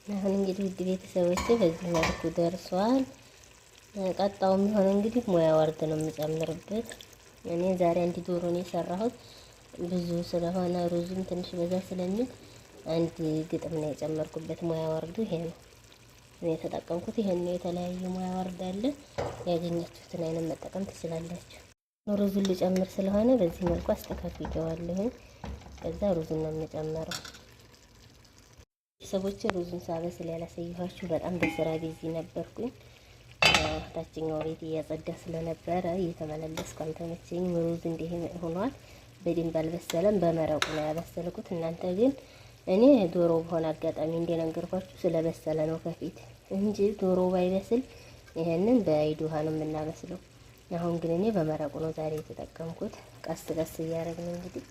አሁን እንግዲህ ውድ ቤተሰቦቼ በዚህ መልኩ ደርሷል። ቀጣው የሚሆነው እንግዲህ ሙያ ወርድ ነው የምጨምርበት። እኔ ዛሬ አንድ ዶሮ ነው የሰራሁት። ብዙ ስለሆነ ሩዙም ትንሽ በዛ ስለሚል አንድ ግጥም ነው የጨመርኩበት። ሙያ ወርዱ ይሄ ነው የተጠቀምኩት። ይሄን ነው። የተለያየ ሙያ ወርድ አለ። ያገኛችሁትን አይነት መጠቀም ትችላላችሁ። ሩዙን ልጨምር ስለሆነ በዚህ መልኩ አስተካክዬዋለሁ። ከዛ ሩዙን ነው የምጨምረው። ቤተሰቦቼ ሩዙን ሳበስል ያላሳየኋችሁ በጣም በስራ ቢዚ ነበርኩኝ። ታችኛው ቤት እያጸዳ ስለነበረ እየተመላለስኩ አልተመቸኝም። ሩዝ እንዲህ ሆኗል። በደንብ አልበሰለም። በመረቁ ነው ያበሰልኩት። እናንተ ግን እኔ ዶሮ በሆነ አጋጣሚ እንደነገርኳችሁ ስለበሰለ ነው ከፊት እንጂ ዶሮ ባይበስል ይሄንን በአይድ ውሃ ነው የምናበስለው። አሁን ግን እኔ በመረቁ ነው ዛሬ የተጠቀምኩት። ቀስ ቀስ እያደረግን እንግዲህ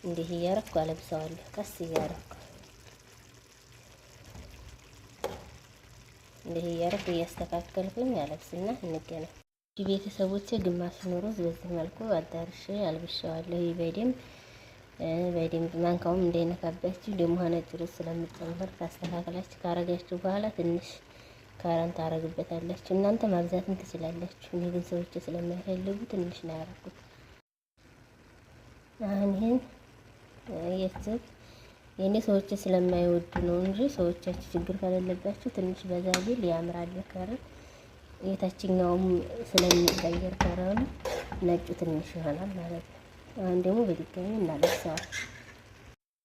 እንዲህ እያረኩ አለብሰዋለሁ። ቀስ እያረኩ እንዲህ እያረኩ እያስተካከልኩኝ አለብስና እንገናኝ። ቤተሰቦቼ ግማሽ ሩዝ በዚህ መልኩ አዳርሼ አልብሼዋለሁ። በደንብ ማንካውም እንዳይነካባችሁ ደግሞ ነጭ ሩዝ ስለምጨምር ካስተካከላችሁ ካረጋችሁ በኋላ ትንሽ ካረን ታረግበታላችሁ። እናንተ ማብዛትም ትችላላችሁ። እኔ ግን ሰዎች ስለማይፈልጉ ትንሽ ነው ያደረኩት። አሁን ይሄን የኔ ሰዎች ስለማይወዱ ነው እንጂ ሰዎቻችሁ ችግር ከሌለባችሁ ትንሽ በዛ ቢል ያምራል። ከረን የታችኛውም ስለሚቀየር ከረኑ ነጩ ትንሽ ይሆናል ማለት ነው። አሁን ደግሞ በድጋሚ እናለብሰዋል።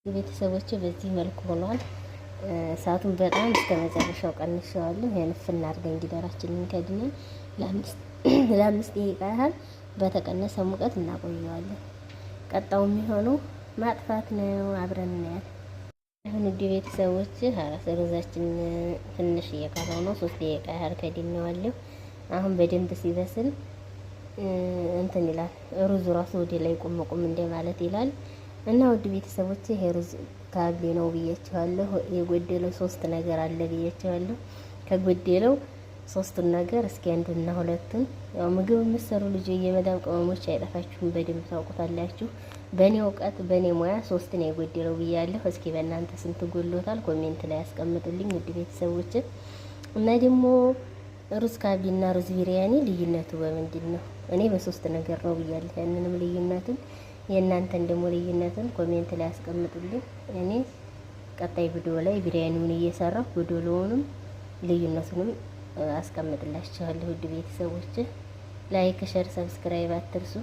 ቤተሰቦቼ በዚህ መልኩ ሆኗል። እሳቱን በጣም እስከ መጨረሻው ቀንሼዋለሁ። የንፍና አድርገን እንዲደራችንን ከድነን ለአምስት ደቂቃ ያህል በተቀነሰ ሙቀት እናቆየዋለን። ቀጣው የሚሆነው ማጥፋት ነው። አብረን እናያለን። አሁን ውድ ቤተሰቦች ሩዛችን ትንሽ እየቀረው ነው። 3 ደቂቃ ያህል ከድነዋለሁ። አሁን በደንብ ሲበስል እንትን ይላል። ሩዙ ራሱ ወደ ላይ ቁም ቁም እንደ ማለት ይላል። እና ውድ ቤተሰቦች ይሄ ሩዝ ካቤ ነው ብያችኋለሁ። የጎደለው 3 ነገር አለ ብያችኋለሁ። ከጎደለው 3ቱን ነገር እስኪ አንዱና ሁለቱን ያው ምግብ የምትሰሩ ልጅ የመዳም ቅመሞች አይጠፋችሁም፣ በደንብ ታውቁታላችሁ። በእኔ እውቀት በእኔ ሙያ 3 ነው የጎደለው ብያለሁ። እስኪ በእናንተ ስንት ጎሎታል ኮሜንት ላይ ያስቀምጡልኝ ውድ ቤተሰቦች። እና ደግሞ ሩዝ ካቢና ሩዝ ቢሪያኒ ልዩነቱ በምንድን ነው? እኔ በ3 ነገር ነው ብያለሁ። ያንንም ልዩነቱን የእናንተን ደግሞ ልዩነቱን ኮሜንት ላይ ያስቀምጡልኝ። እኔ ቀጣይ ቪዲዮ ላይ ቢሪያኒውን እየሰራሁ ጎዶሎውንም ልዩነቱንም አስቀምጥላችኋለሁ ውድ ቤተሰቦች። ላይክ፣ ሸር፣ ሰብስክራይብ አትርሱ።